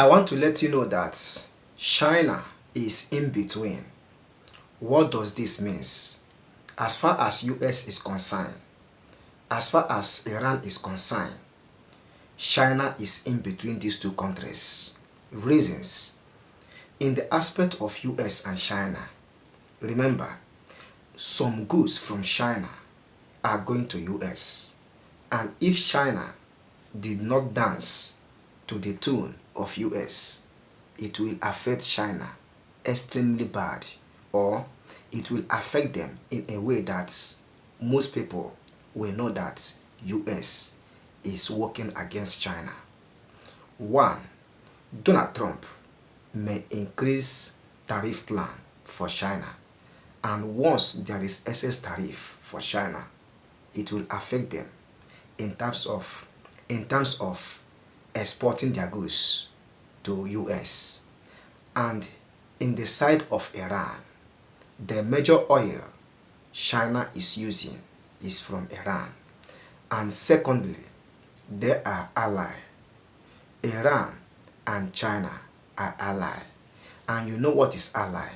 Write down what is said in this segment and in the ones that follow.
I want to let you know that China is in between. What does this mean? As far as US is concerned, as far as Iran is concerned, China is in between these two countries. Reasons: in the aspect of US and China, remember, some goods from China are going to US, and if China did not dance to the tune of US, it will affect China extremely bad, or it will affect them in a way that most people will know that US is working against China. 1. Donald Trump may increase tariff plan for China, and once there is excess tariff for China, it will affect them in terms of exporting their goods to US. And in the side of Iran, the major oil China is using is from Iran. And secondly, they are allies. Iran and China are allies. And you know what is ally?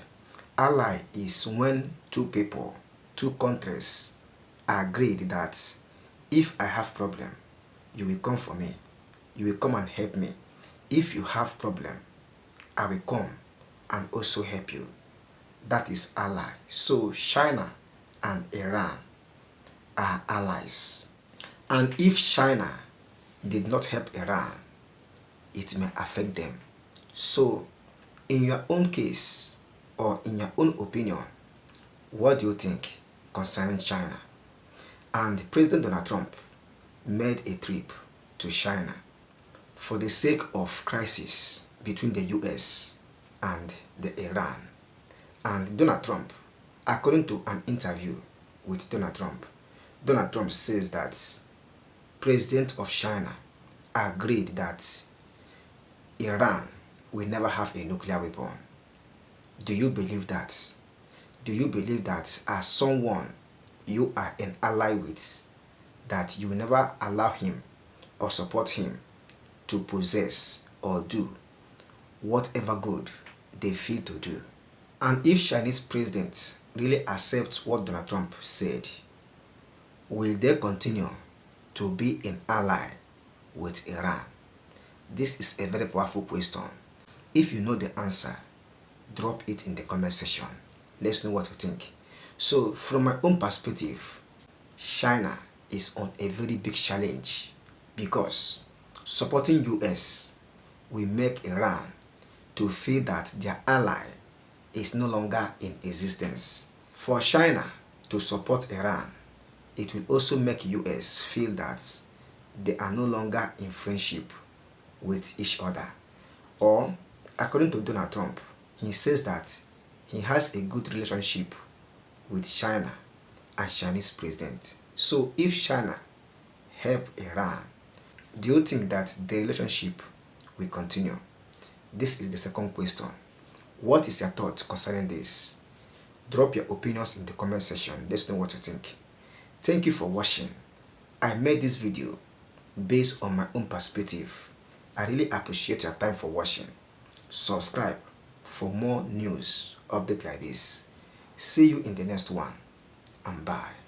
Ally is when two people, two countries agreed that if I have problem, you will come for me. You will come and help me. If you have problem, I will come and also help you. That is ally. So China and Iran are allies. And if China did not help Iran, it may affect them. So in your own case, or in your own opinion, what do you think concerning China? And President Donald Trump made a trip to China for the sake of crisis between the US and the Iran. And Donald Trump, according to an interview with Donald Trump says that President of China agreed that Iran will never have a nuclear weapon. Do you believe that? Do you believe that as someone you are an ally with, that you will never allow him or support him to possess or do whatever good they feel to do? And if Chinese president really accepts what Donald Trump said, will they continue to be an ally with Iran? This is a very powerful question. If you know the answer, drop it in the comment section. Let's know what you think. So from my own perspective, China is on a very big challenge, because supporting US will make Iran to feel that their ally is no longer in existence. For China to support Iran, it will also make US feel that they are no longer in friendship with each other. Or, according to Donald Trump, he says that he has a good relationship with China and Chinese president. So if China help Iran, do you think that the relationship will continue? This is the second question. What is your thought concerning this? Drop your opinions in the comment section. Let's know what you think. Thank you for watching. I made this video based on my own perspective. I really appreciate your time for watching. Subscribe for more news updates like this. See you in the next one, and bye.